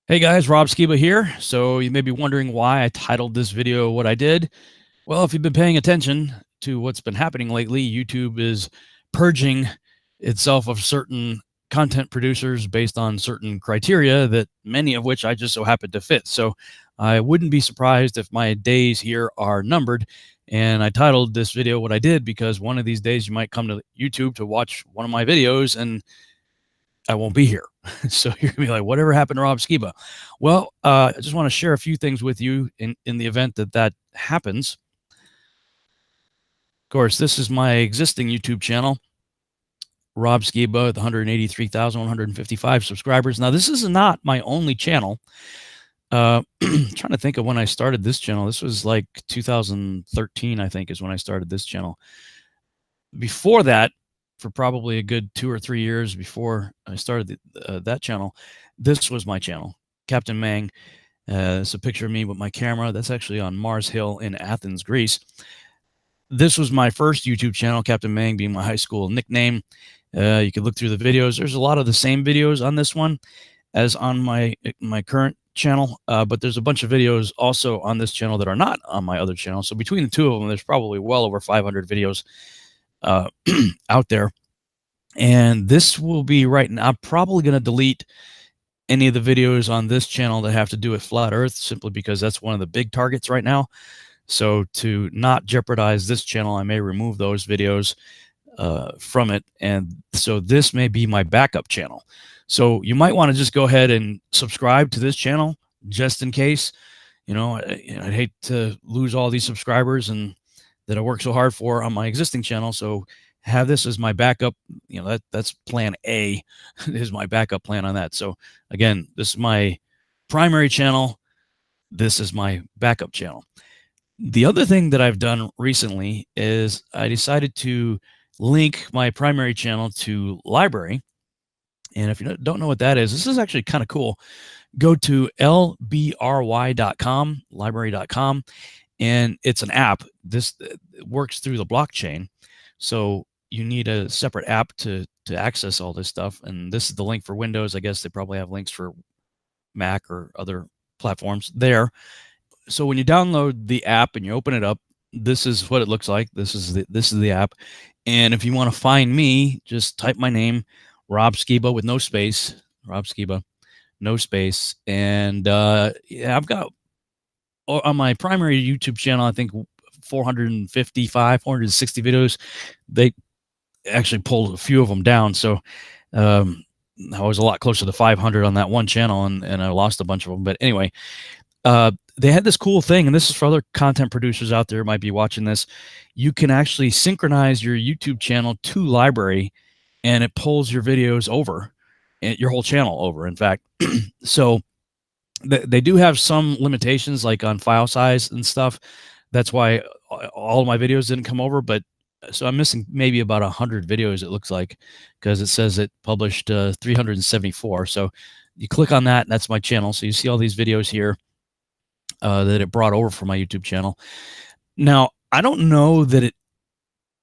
Hey guys, Rob Skiba here. So you may be wondering why I titled this video what I did. Well, if you've been paying attention to what's been happening lately, YouTube is purging itself of certain content producers based on certain criteria that many of which I just so happen to fit. So I wouldn't be surprised if my days here are numbered. And I titled this video what I did because one of these days you might come to YouTube to watch one of my videos and I won't be here. So you're gonna be like, whatever happened to Rob Skiba? Well, I just want to share a few things with you in the event that that happens. Of course, this is my existing YouTube channel, Rob Skiba, with 183,155 subscribers. Now, this is not my only channel. Trying to think of when I started this channel. This was like 2013, I think, is when I started this channel. Before that, for probably a good 2 or 3 years before I started that channel, this was my channel, Captain Mang. It's a picture of me with my camera. That's actually on Mars Hill in Athens, Greece. This was my first YouTube channel, Captain Mang being my high school nickname. You can look through the videos. There's a lot of the same videos on this one as on my current channel, but there's a bunch of videos also on this channel that are not on my other channel. So between the two of them, there's probably well over 500 videos out there. And this will be right now. I'm probably going to delete any of the videos on this channel that have to do with flat Earth, simply because that's one of the big targets right now. So to not jeopardize this channel, I may remove those videos from it. And so this may be my backup channel. So you might want to just go ahead and subscribe to this channel just in case. You know, I'd hate to lose all these subscribers and that I work so hard for on my existing channel. So have this as my backup. You know, that's plan A is my backup plan on that. So again, this is my primary channel. This is my backup channel. The other thing that I've done recently is I decided to link my primary channel to library. And if you don't know what that is, this is actually kind of cool. Go to lbry.com, library.com, and it's an app. This works through the blockchain. So you need a separate app to access all this stuff. And this is the link for Windows. I guess they probably have links for Mac or other platforms there. So when you download the app and you open it up, this is what it looks like. This is the app. And if you want to find me, just type my name, Rob Skiba with no space, Rob Skiba, no space. And yeah, I've got on my primary YouTube channel, I think 455, 460 videos. They actually pulled a few of them down. So I was a lot closer to 500 on that one channel, and I lost a bunch of them. But anyway, they had this cool thing, and this is for other content producers out there who might be watching this. You can actually synchronize your YouTube channel to library, and it pulls your videos over, and your whole channel over, in fact. So they do have some limitations, like on file size and stuff. That's why all of my videos didn't come over. But so I'm missing maybe about 100 videos, it looks like, because it says it published 374. So you click on that, and that's my channel. So you see all these videos here that it brought over from my YouTube channel. Now, I don't know that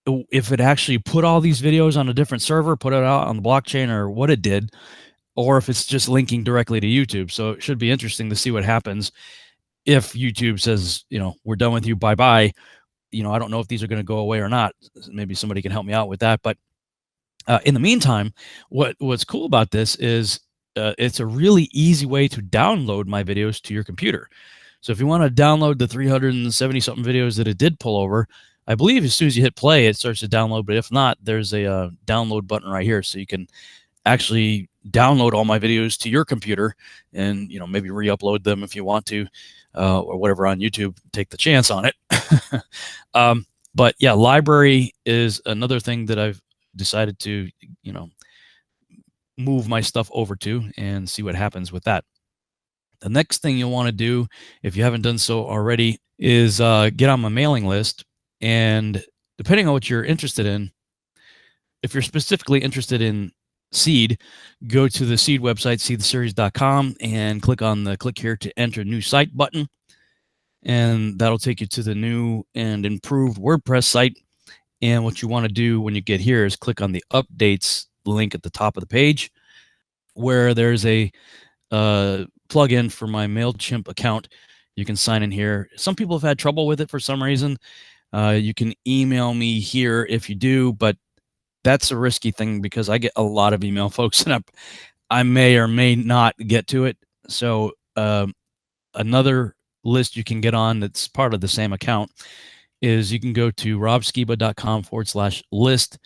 if it actually put all these videos on a different server, put it out on the blockchain, or what it did, or if it's just linking directly to YouTube. So it should be interesting to see what happens if YouTube says, you know, we're done with you, bye-bye. You know, I don't know if these are going to go away or not. Maybe somebody can help me out with that. But in the meantime, what's cool about this is it's a really easy way to download my videos to your computer. So if you want to download the 370-something videos that it did pull over, I believe as soon as you hit play, it starts to download. But if not, there's a download button right here. So you can actually download all my videos to your computer and, you know, maybe re-upload them if you want to, or whatever on YouTube. Take the chance on it. But yeah, library is another thing that I've decided to, you know, move my stuff over to and see what happens with that. The next thing you'll want to do, if you haven't done so already, is get on my mailing list. And depending on what you're interested in, if you're specifically interested in seed, go to the seed website, seedtheseries.com, and click on the click here to enter new site button. And that'll take you to the new and improved WordPress site. And what you want to do when you get here is click on the updates link at the top of the page, where there's a plugin for my MailChimp account. You can sign in here. Some people have had trouble with it for some reason. You can email me here if you do, but that's a risky thing because I get a lot of email, folks, and I may or may not get to it. So another list you can get on that's part of the same account is you can go to robskiba.com/list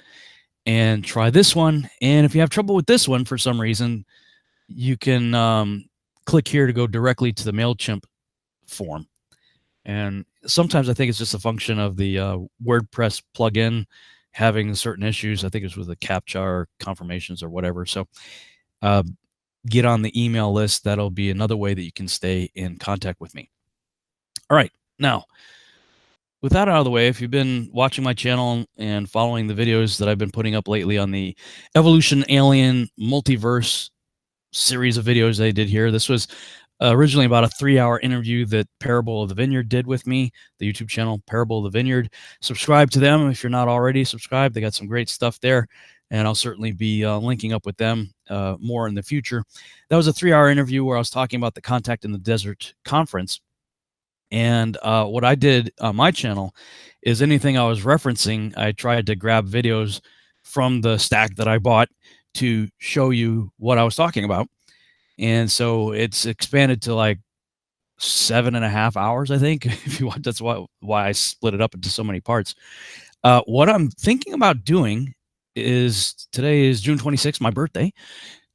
and try this one. And if you have trouble with this one for some reason, you can click here to go directly to the MailChimp form. And sometimes I think it's just a function of the WordPress plugin having certain issues. I think it's with the CAPTCHA or confirmations or whatever. So get on the email list. That'll be another way that you can stay in contact with me. All right. Now, with that out of the way, if you've been watching my channel and following the videos that I've been putting up lately on the Evolution Alien Multiverse series of videos I did here, this was originally about a 3-hour interview that Parable of the Vineyard did with me, the YouTube channel Parable of the Vineyard. Subscribe to them if you're not already subscribed. They got some great stuff there, and I'll certainly be linking up with them more in the future. That was a 3-hour interview where I was talking about the Contact in the Desert conference. And what I did on my channel is anything I was referencing, I tried to grab videos from the stack that I bought to show you what I was talking about. And so it's expanded to like 7.5 hours, I think. If you want, that's why I split it up into so many parts. What I'm thinking about doing is, today is June 26th, my birthday.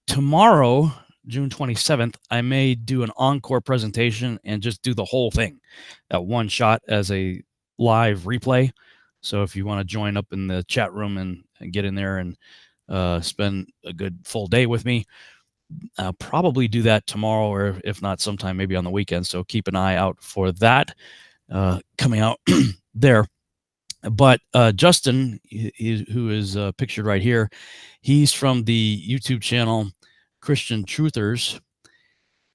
Tomorrow, June 27th, I may do an encore presentation and just do the whole thing at one shot as a live replay. So if you want to join up in the chat room and get in there and spend a good full day with me, I'll probably do that tomorrow, or if not, sometime maybe on the weekend. So keep an eye out for that coming out there. But Justin, who is pictured right here, he's from the YouTube channel Christian Truthers.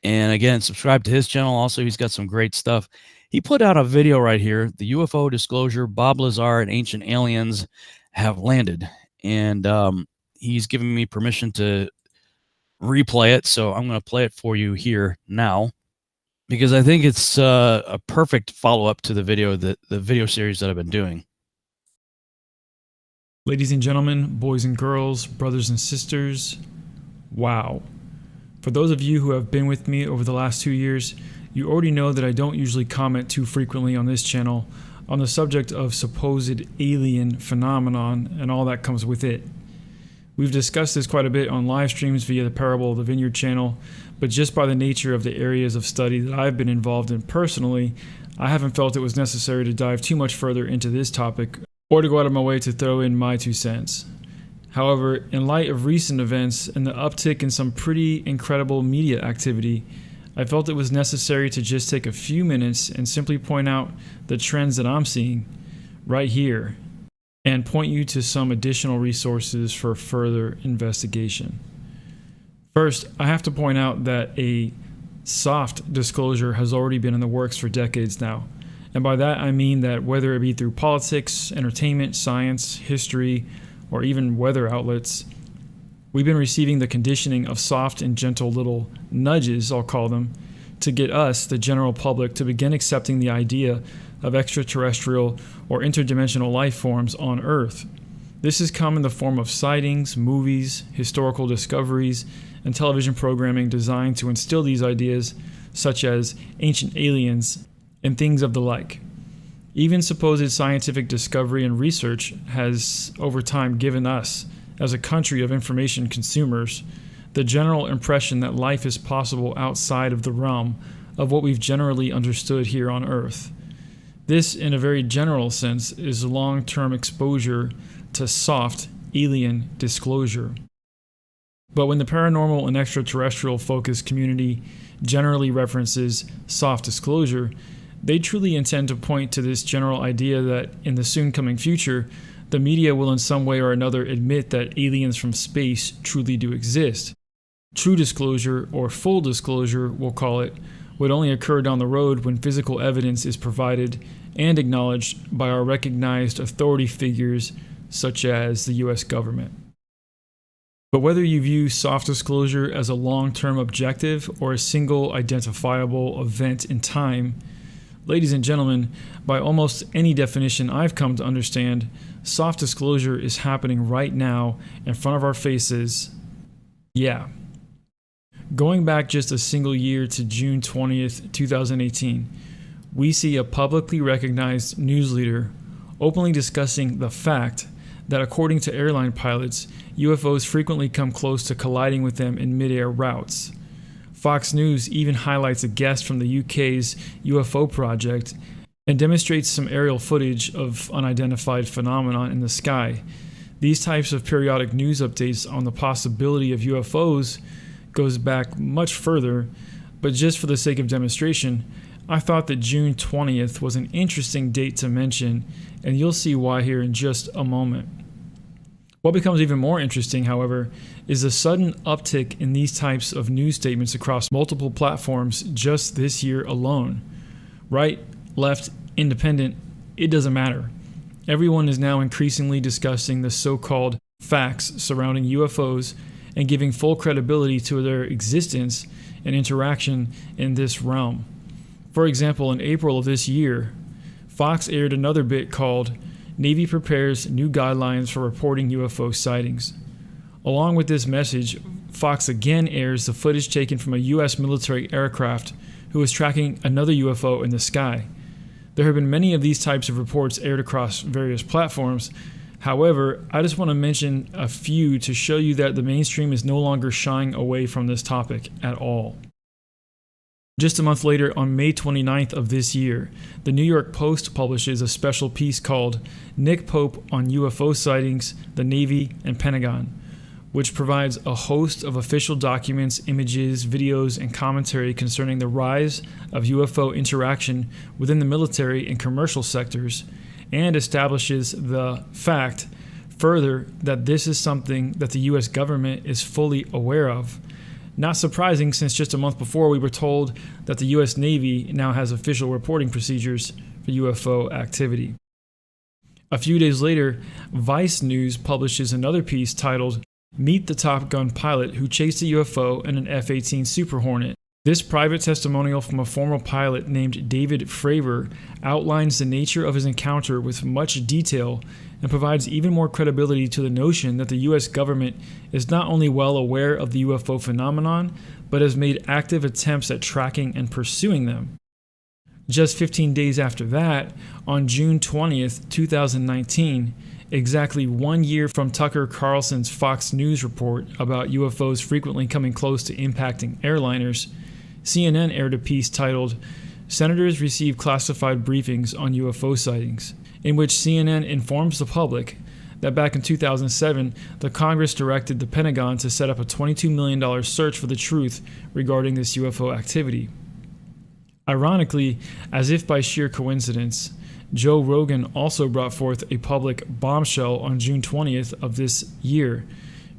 And again, subscribe to his channel. Also, he's got some great stuff. He put out a video right here, the UFO disclosure, Bob Lazar and ancient aliens have landed. And he's given me permission to replay it. So I'm going to play it for you here now, because I think it's a perfect follow-up to the video series that I've been doing. Ladies and gentlemen, boys and girls, brothers and sisters, wow. For those of you who have been with me over the last 2 years, you already know that I don't usually comment too frequently on this channel on the subject of supposed alien phenomenon and all that comes with it. We've discussed this quite a bit on live streams via the Parable of the Vineyard channel, but just by the nature of the areas of study that I've been involved in personally, I haven't felt it was necessary to dive too much further into this topic or to go out of my way to throw in my 2 cents. However, in light of recent events and the uptick in some pretty incredible media activity, I felt it was necessary to just take a few minutes and simply point out the trends that I'm seeing right here and point you to some additional resources for further investigation. First, I have to point out that a soft disclosure has already been in the works for decades now. And by that I mean that whether it be through politics, entertainment, science, history, or even weather outlets, we've been receiving the conditioning of soft and gentle little nudges, I'll call them, to get us, the general public, to begin accepting the idea of extraterrestrial or interdimensional life forms on Earth. This has come in the form of sightings, movies, historical discoveries, and television programming designed to instill these ideas, such as ancient aliens and things of the like. Even supposed scientific discovery and research has, over time, given us, as a country of information consumers, the general impression that life is possible outside of the realm of what we've generally understood here on Earth. This, in a very general sense, is long-term exposure to soft alien disclosure. But when the paranormal and extraterrestrial focused community generally references soft disclosure, they truly intend to point to this general idea that in the soon coming future, the media will in some way or another admit that aliens from space truly do exist. True disclosure, or full disclosure, we'll call it, would only occur down the road when physical evidence is provided and acknowledged by our recognized authority figures such as the U.S. government. But whether you view soft disclosure as a long-term objective or a single identifiable event in time, ladies and gentlemen, by almost any definition I've come to understand, soft disclosure is happening right now in front of our faces. Yeah. Going back just a single year to June 20th, 2018, we see a publicly recognized news leader openly discussing the fact that according to airline pilots, UFOs frequently come close to colliding with them in mid-air routes. Fox News even highlights a guest from the UK's UFO project and demonstrates some aerial footage of unidentified phenomenon in the sky. These types of periodic news updates on the possibility of UFOs goes back much further, but just for the sake of demonstration, I thought that June 20th was an interesting date to mention, and you'll see why here in just a moment. What becomes even more interesting, however, is the sudden uptick in these types of news statements across multiple platforms just this year alone. Right, left, independent, it doesn't matter. Everyone is now increasingly discussing the so-called facts surrounding UFOs and giving full credibility to their existence and interaction in this realm. For example, in April of this year, Fox aired another bit called Navy Prepares New Guidelines for Reporting UFO Sightings. Along with this message, Fox again airs the footage taken from a U.S. military aircraft who was tracking another UFO in the sky. There have been many of these types of reports aired across various platforms. However, I just want to mention a few to show you that the mainstream is no longer shying away from this topic at all. Just a month later, on May 29th of this year, the New York Post publishes a special piece called Nick Pope on UFO Sightings, the Navy, and Pentagon, which provides a host of official documents, images, videos, and commentary concerning the rise of UFO interaction within the military and commercial sectors, and establishes the fact, further, that this is something that the U.S. government is fully aware of. Not surprising, since just a month before we were told that the U.S. Navy now has official reporting procedures for UFO activity. A few days later, Vice News publishes another piece titled Meet the Top Gun Pilot Who Chased a UFO in an F-18 Super Hornet. This private testimonial from a former pilot named David Fravor outlines the nature of his encounter with much detail and provides even more credibility to the notion that the U.S. government is not only well aware of the UFO phenomenon, but has made active attempts at tracking and pursuing them. Just 15 days after that, on June 20th, 2019, exactly 1 year from Tucker Carlson's Fox News report about UFOs frequently coming close to impacting airliners, CNN aired a piece titled Senators Receive Classified Briefings on UFO Sightings, in which CNN informs the public that back in 2007, the Congress directed the Pentagon to set up a $22 million search for the truth regarding this UFO activity. Ironically, as if by sheer coincidence, Joe Rogan also brought forth a public bombshell on June 20th of this year,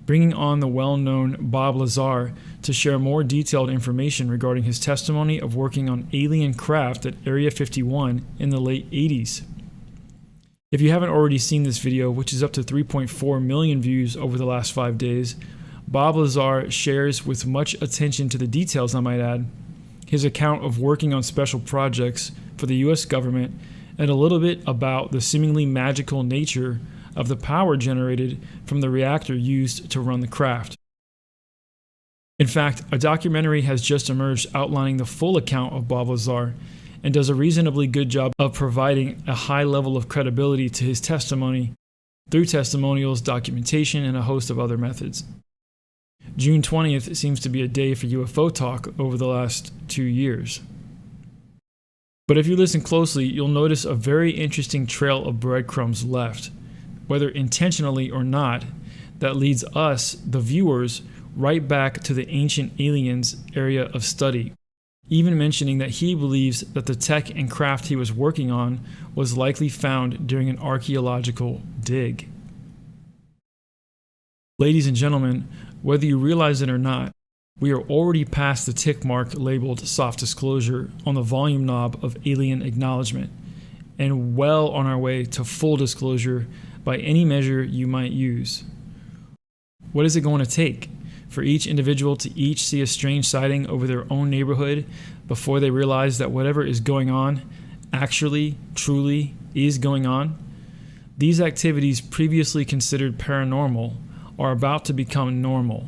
bringing on the well-known Bob Lazar to share more detailed information regarding his testimony of working on alien craft at Area 51 in the late 80s. If you haven't already seen this video, which is up to 3.4 million views over the last 5 days, Bob Lazar shares with much attention to the details, I might add, his account of working on special projects for the U.S. government and a little bit about the seemingly magical nature of the power generated from the reactor used to run the craft. In fact, a documentary has just emerged outlining the full account of Bob Lazar and does a reasonably good job of providing a high level of credibility to his testimony through testimonials, documentation, and a host of other methods. June 20th seems to be a day for UFO talk over the last 2 years. But if you listen closely, you'll notice a very interesting trail of breadcrumbs left, whether intentionally or not, that leads us, the viewers, right back to the ancient aliens area of study, even mentioning that he believes that the tech and craft he was working on was likely found during an archaeological dig. Ladies and gentlemen, whether you realize it or not, we are already past the tick mark labeled soft disclosure on the volume knob of alien acknowledgement, and well on our way to full disclosure by any measure you might use. What is it going to take for each individual to each see a strange sighting over their own neighborhood before they realize that whatever is going on actually, truly is going on? These activities previously considered paranormal are about to become normal.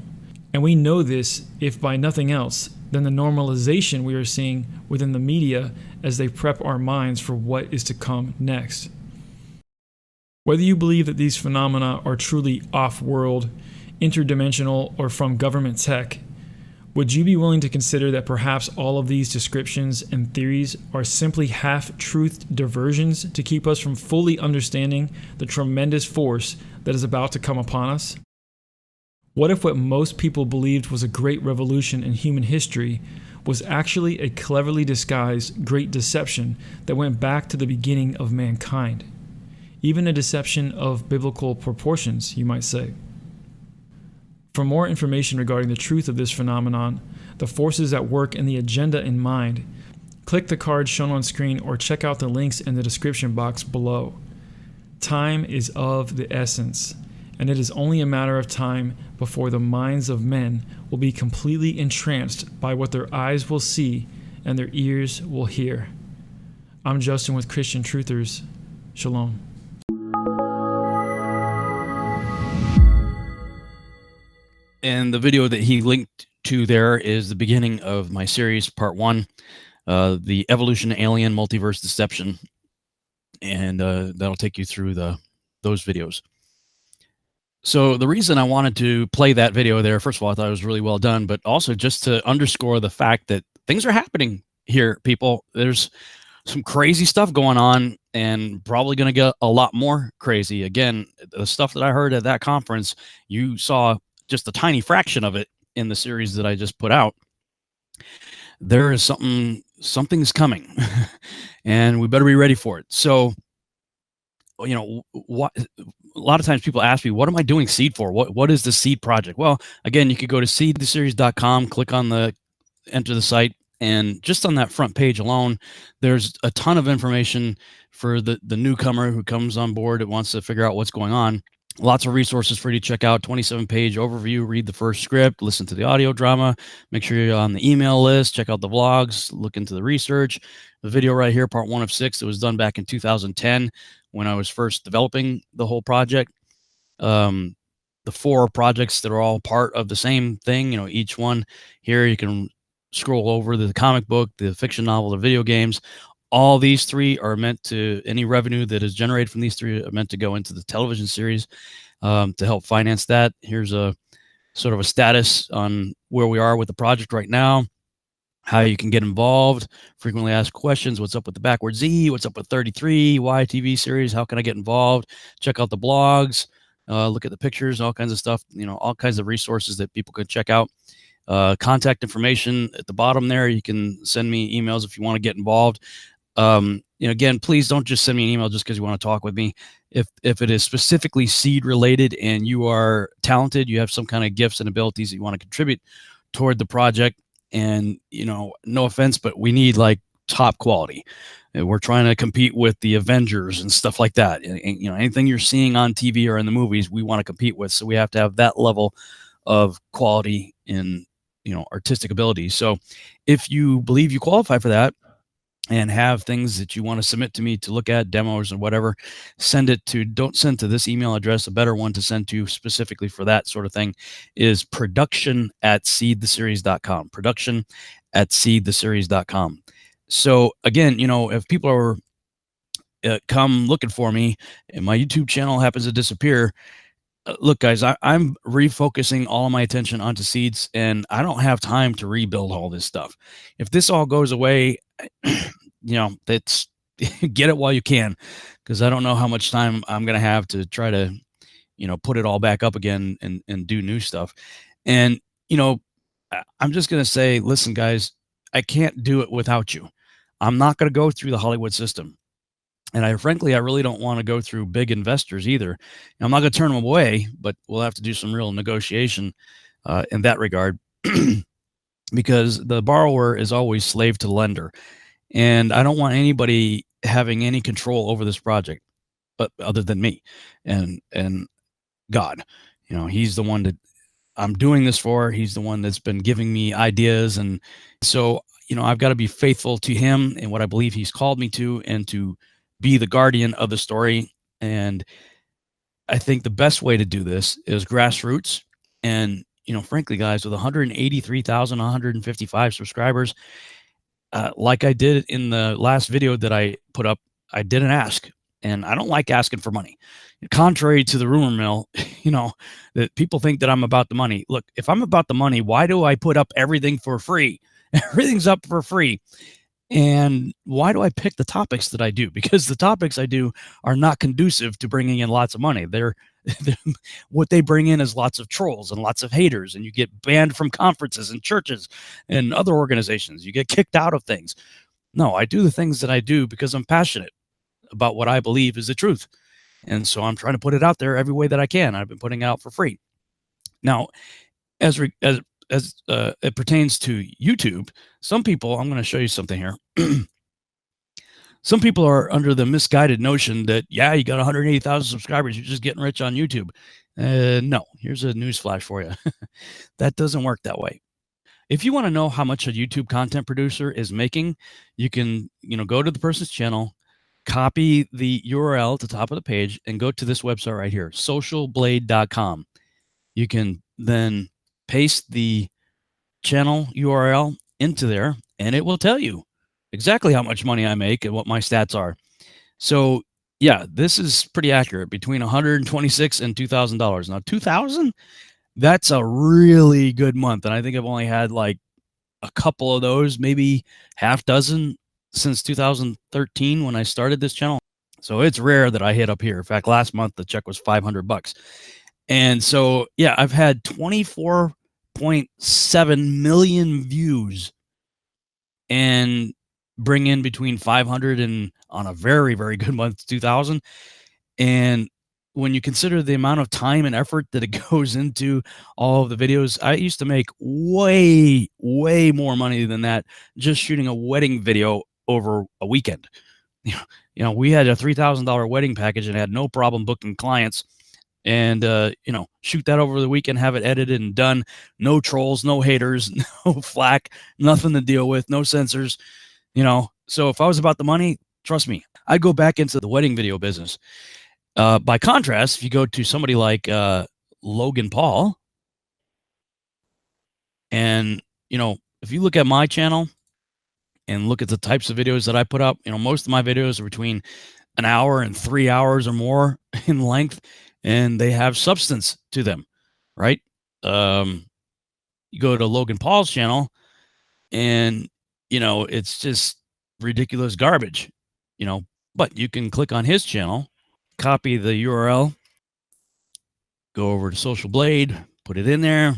And we know this, if by nothing else, than the normalization we are seeing within the media as they prep our minds for what is to come next. Whether you believe that these phenomena are truly off-world, interdimensional, or from government tech, would you be willing to consider that perhaps all of these descriptions and theories are simply half-truthed diversions to keep us from fully understanding the tremendous force that is about to come upon us? What if what most people believed was a great revolution in human history was actually a cleverly disguised great deception that went back to the beginning of mankind? Even a deception of biblical proportions, you might say. For more information regarding the truth of this phenomenon, the forces at work, and the agenda in mind, click the card shown on screen or check out the links in the description box below. Time is of the essence, and it is only a matter of time before the minds of men will be completely entranced by what their eyes will see and their ears will hear. I'm Justin with Christian Truthers. Shalom. And the video that he linked to there is the beginning of my series, part 1, the Evolution, Alien, Multiverse Deception. And that'll take you through those videos. So the reason I wanted to play that video there, first of all, I thought it was really well done, but also just to underscore the fact that things are happening here, people. There's some crazy stuff going on, and probably going to get a lot more crazy. Again, the stuff that I heard at that conference, you saw just a tiny fraction of it in the series that I just put out. There is something's coming, and we better be ready for it. So, you know, a lot of times people ask me, what am I doing seed for? What is the seed project? Well, again, you could go to seedtheseries.com, click on enter the site, and just on that front page alone, there's a ton of information for the newcomer who comes on board and wants to figure out what's going on. Lots of resources for you to check out. 27-page overview, read the first script, listen to the audio drama, make sure you're on the email list, check out the vlogs, look into the research. The video right here, part 1 of 6, it was done back in 2010 when I was first developing the whole project. The 4 projects that are all part of the same thing, you know, each one here, you can scroll over the comic book, the fiction novel, the video games. All these 3 are meant to, any revenue that is generated from these 3 are meant to go into the television series to help finance that. Here's a sort of a status on where we are with the project right now, how you can get involved, frequently asked questions, what's up with the Backward Z, what's up with 33, why TV series, how can I get involved, check out the blogs, look at the pictures, all kinds of stuff, you know, all kinds of resources that people could check out. Contact information at the bottom there. You can send me emails if you want to get involved. You know, again, please don't just send me an email just because you want to talk with me. If it is specifically seed related and you are talented, you have some kind of gifts and abilities that you want to contribute toward the project, and, you know, no offense, but we need like top quality. And we're trying to compete with the Avengers and stuff like that. And, you know, anything you're seeing on TV or in the movies, we want to compete with. So we have to have that level of quality in, you know, artistic ability. So if you believe you qualify for that and have things that you want to submit to me to look at, demos or whatever, don't send to this email address. A better one to send to specifically for that sort of thing is production@seedtheseries.com. Production@seedtheseries.com. So again, you know, if people are come looking for me and my YouTube channel happens to disappear, look, guys, I'm refocusing all of my attention onto seeds, and I don't have time to rebuild all this stuff. If this all goes away, you know, that's get it while you can, because I don't know how much time I'm going to have to try to, you know, put it all back up again and do new stuff. And, you know, I'm just going to say, listen, guys, I can't do it without you. I'm not going to go through the Hollywood system. And frankly, I really don't want to go through big investors either. And I'm not going to turn them away, but we'll have to do some real negotiation in that regard, because the borrower is always slave to the lender. And I don't want anybody having any control over this project, but other than me and God. You know, he's the one that I'm doing this for. He's the one that's been giving me ideas. And so, I've got to be faithful to him and what I believe he's called me to, and to be the guardian of the story. And I think the best way to do this is grassroots. And, frankly, guys, with 183,155 subscribers, like I did in the last video that I put up, I didn't ask. And I don't like asking for money. Contrary to the rumor mill, that people think that I'm about the money. Look, if I'm about the money, why do I put up everything for free? Everything's up for free. And why do I pick the topics that I do? Because the topics I do are not conducive to bringing in lots of money. They're what they bring in is lots of trolls and lots of haters, and you get banned from conferences and churches and other organizations. You get kicked out of things. No, I do the things that I do because I'm passionate about what I believe is the truth. And so I'm trying to put it out there every way that I can. I've been putting it out for free. Now, as it pertains to YouTube, some people, I'm going to show you something here. Some people are under the misguided notion that, yeah, you got 180,000 subscribers, you're just getting rich on YouTube. No, here's a news flash for you. That doesn't work that way. If you want to know how much a YouTube content producer is making, you can, go to the person's channel, copy the URL at the top of the page, and go to this website right here, socialblade.com. You can then paste the channel URL into there, and it will tell you exactly how much money I make and what my stats are. So yeah, this is pretty accurate, between $126 and $2,000. Now, $2,000, that's a really good month. And I think I've only had like a couple of those, maybe half dozen since 2013 when I started this channel. So it's rare that I hit up here. In fact, last month, the check was $500. And so, yeah, I've had 24.7 million views and bring in between 500 and, on a very, very good month, 2,000. And when you consider the amount of time and effort that it goes into all of the videos, I used to make way, way more money than that just shooting a wedding video over a weekend. We had a $3,000 wedding package and had no problem booking clients. And, shoot that over the weekend, have it edited and done. No trolls, no haters, no flack, nothing to deal with, no censors, So if I was about the money, trust me, I'd go back into the wedding video business. By contrast, if you go to somebody like Logan Paul, and, if you look at my channel and look at the types of videos that I put up, most of my videos are between an hour and 3 hours or more in length, and they have substance to them, right? You go to Logan Paul's channel and, it's just ridiculous garbage, but you can click on his channel, copy the URL, go over to Social Blade, put it in there,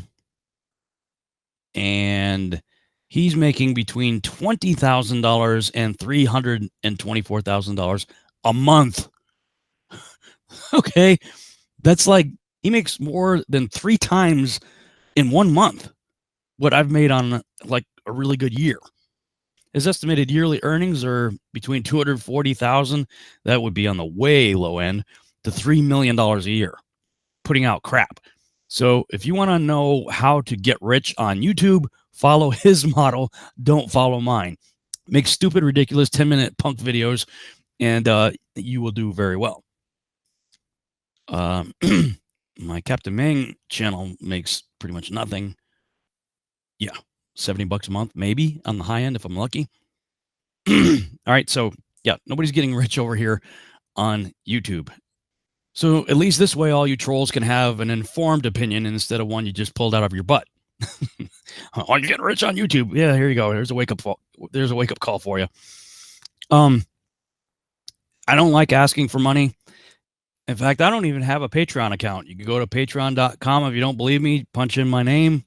and he's making between $20,000 and $324,000 a month. Okay. That's like, he makes more than 3 times in 1 month what I've made on like a really good year. His estimated yearly earnings are between $240,000. That would be on the way low end, to $3 million a year, putting out crap. So if you want to know how to get rich on YouTube, follow his model. Don't follow mine. Make stupid, ridiculous 10-minute punk videos, and you will do very well. My Captain Mang channel makes pretty much nothing. Yeah, $70 a month, maybe on the high end if I'm lucky. All right, so yeah, nobody's getting rich over here on YouTube. So at least this way, all you trolls can have an informed opinion instead of one you just pulled out of your butt. Oh, you're getting rich on YouTube. Yeah, here you go. There's a wake up call for you. I don't like asking for money. In fact, I don't even have a Patreon account. You can go to patreon.com if you don't believe me, punch in my name.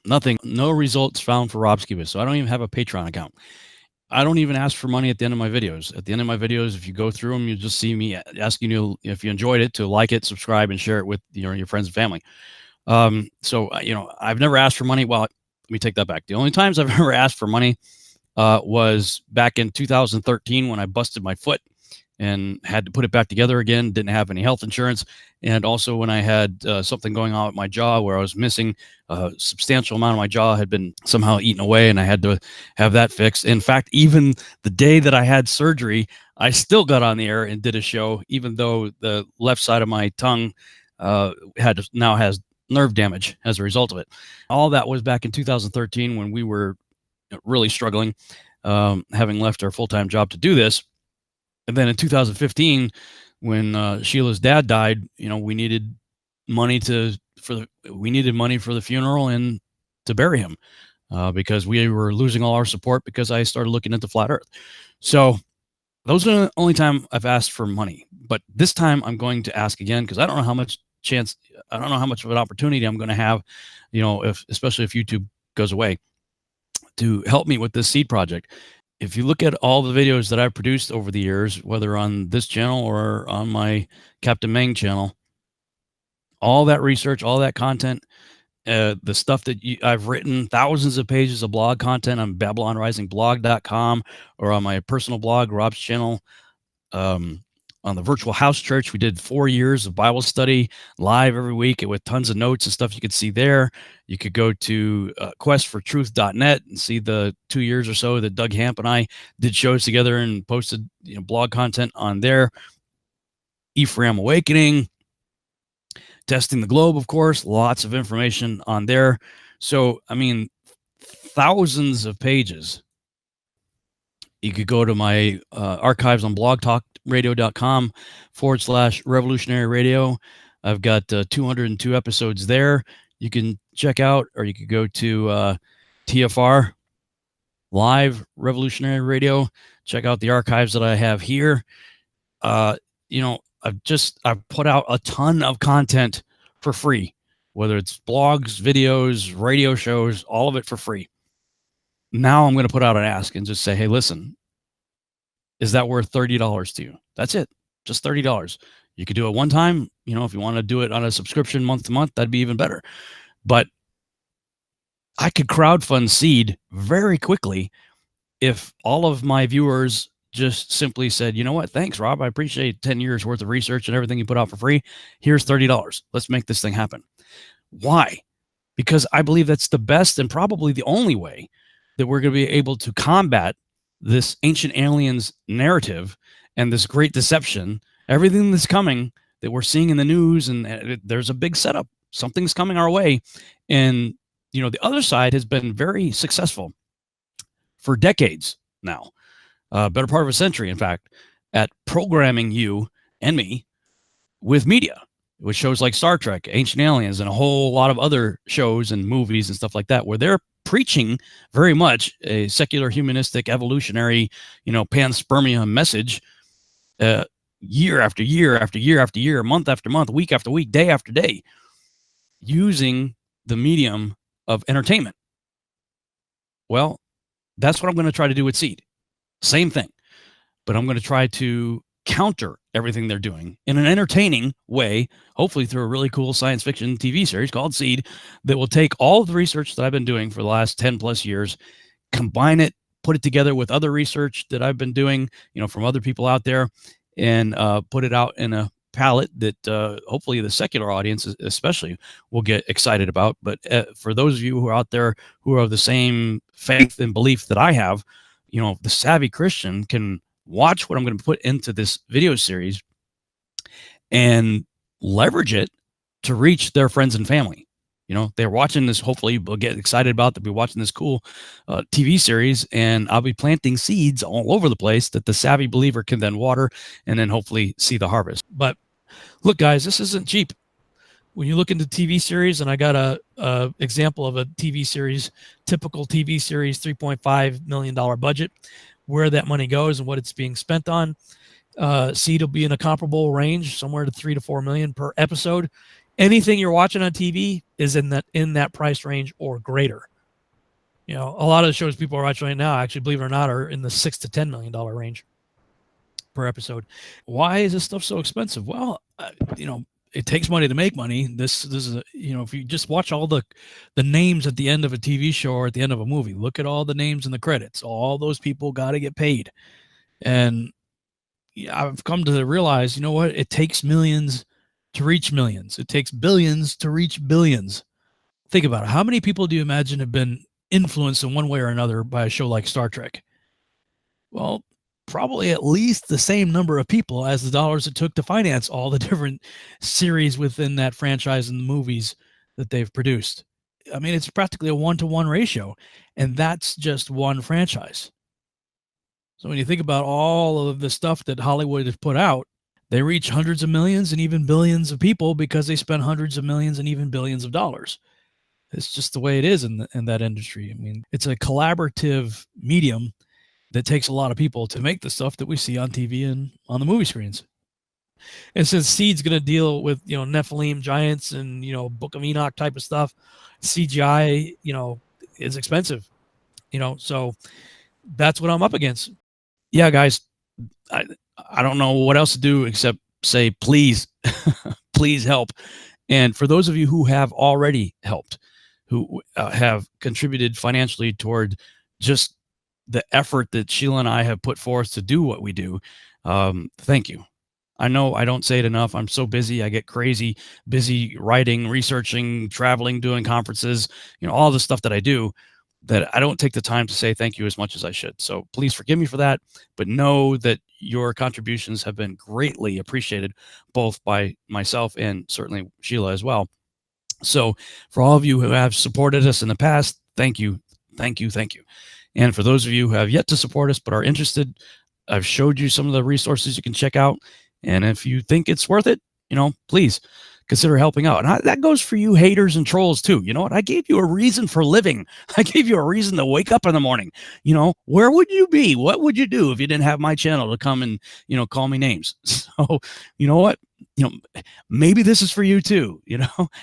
Nothing, no results found for Rob Skiba. So I don't even have a Patreon account. I don't even ask for money at the end of my videos. At the end of my videos, if you go through them, you just see me asking you if you enjoyed it to like it, subscribe, and share it with your friends and family. So, I've never asked for money. Well, let me take that back. The only times I've ever asked for money was back in 2013 when I busted my foot and had to put it back together again. Didn't have any health insurance. And also when I had something going on with my jaw where I was missing a substantial amount of my jaw had been somehow eaten away, and I had to have that fixed. In fact, even the day that I had surgery, I still got on the air and did a show, even though the left side of my tongue now has nerve damage as a result of it. All that was back in 2013 when we were really struggling, having left our full-time job to do this. And then in 2015, when Sheila's dad died, we needed money for the funeral and to bury him, because we were losing all our support because I started looking into flat Earth. So those are the only time I've asked for money. But this time I'm going to ask again, because I don't know how much of an opportunity I'm going to have, especially if YouTube goes away, to help me with this seed project. If you look at all the videos that I've produced over the years, whether on this channel or on my Captain Meng channel, all that research, all that content, the stuff that I've written, thousands of pages of blog content on BabylonRisingBlog.com, or on my personal blog, Rob's channel, on the virtual house church. We did 4 years of Bible study live every week with tons of notes and stuff you could see there. You could go to questfortruth.net and see the 2 years or so that Doug Hamp and I did shows together and posted blog content on there. Ephraim Awakening, Testing the Globe, of course, lots of information on there. So, I mean, thousands of pages. You could go to my archives on blogtalkradio.com/revolutionary radio. I've got 202 episodes there you can check out, or you could go to TFR Live Revolutionary Radio. Check out the archives that I have here. I've put out a ton of content for free, whether it's blogs, videos, radio shows, all of it for free. Now I'm going to put out an ask and just say, hey, listen, is that worth $30 to you? That's it. Just $30. You could do it one time. If you want to do it on a subscription month to month, that'd be even better. But I could crowdfund seed very quickly if all of my viewers just simply said, you know what? Thanks, Rob. I appreciate 10 years worth of research and everything you put out for free. Here's $30. Let's make this thing happen. Why? Because I believe that's the best and probably the only way that we're going to be able to combat this ancient aliens narrative and this great deception, everything that's coming that we're seeing in the news. And there's a big setup. Something's coming our way. And, the other side has been very successful for decades now, better part of a century, in fact, at programming you and me with media, with shows like Star Trek, Ancient Aliens, and a whole lot of other shows and movies and stuff like that, where they're preaching very much a secular, humanistic, evolutionary, panspermia message, year after year after year after year, month after month, week after week, day after day, using the medium of entertainment. Well, that's what I'm going to try to do with seed. Same thing, but I'm going to try to counter everything they're doing in an entertaining way, hopefully through a really cool science fiction TV series called Seed that will take all of the research that I've been doing for the last 10 plus years, combine it, put it together with other research that I've been doing, from other people out there, and put it out in a palette that hopefully the secular audience especially will get excited about. But for those of you who are out there who are of the same faith and belief that I have, the savvy Christian can watch what I'm going to put into this video series and leverage it to reach their friends and family. They're watching this, hopefully will get excited about, they'll be watching this cool TV series, and I'll be planting seeds all over the place that the savvy believer can then water and then hopefully see the harvest. But look, guys, this isn't cheap. When you look into TV series, and I got a example of a TV series, typical TV series, $3.5 million budget, where that money goes and what it's being spent on. Seed will be in a comparable range, somewhere to $3 to $4 million per episode. Anything you're watching on TV is in that price range or greater. A lot of the shows people are watching right now, actually, believe it or not, are in the $6 to $10 million range per episode. Why is this stuff so expensive? Well, it takes money to make money. This is if you just watch all the names at the end of a TV show or at the end of a movie, look at all the names in the credits. All those people got to get paid, and I've come to realize, you know what? It takes millions to reach millions. It takes billions to reach billions. Think about it. How many people do you imagine have been influenced in one way or another by a show like Star Trek? Well, probably at least the same number of people as the dollars it took to finance all the different series within that franchise and the movies that they've produced. I mean, it's practically a 1-to-1 ratio, and that's just one franchise. So when you think about all of the stuff that Hollywood has put out, they reach hundreds of millions and even billions of people because they spend hundreds of millions and even billions of dollars. It's just the way it is in that industry. I mean, it's a collaborative medium that takes a lot of people to make the stuff that we see on TV and on the movie screens. And since Seed's going to deal with, Nephilim giants and, Book of Enoch type of stuff, CGI, is expensive, so that's what I'm up against. Yeah, guys, I don't know what else to do except say, please, please help. And for those of you who have already helped, who have contributed financially toward just the effort that Sheila and I have put forth to do what we do, thank you. I know I don't say it enough. I'm so busy. I get crazy busy writing, researching, traveling, doing conferences, all the stuff that I do, that I don't take the time to say thank you as much as I should. So please forgive me for that, but know that your contributions have been greatly appreciated, both by myself and certainly Sheila as well. So for all of you who have supported us in the past, thank you, thank you, thank you. And for those of you who have yet to support us but are interested, I've showed you some of the resources you can check out. And if you think it's worth it, please consider helping out. And that goes for you haters and trolls too. You know what? I gave you a reason for living. I gave you a reason to wake up in the morning. Where would you be? What would you do if you didn't have my channel to come and, call me names? So, you know what? Maybe this is for you too.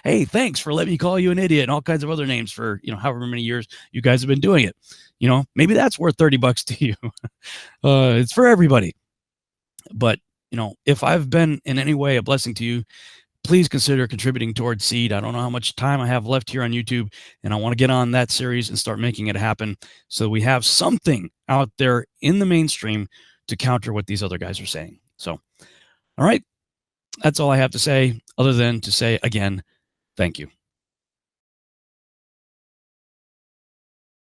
Hey, thanks for letting me call you an idiot and all kinds of other names for, however many years you guys have been doing it. Maybe that's worth $30 to you. It's for everybody. But, if I've been in any way a blessing to you, please consider contributing towards Seed. I don't know how much time I have left here on YouTube, and I want to get on that series and start making it happen so we have something out there in the mainstream to counter what these other guys are saying. So, all right, that's all I have to say, other than to say again, thank you.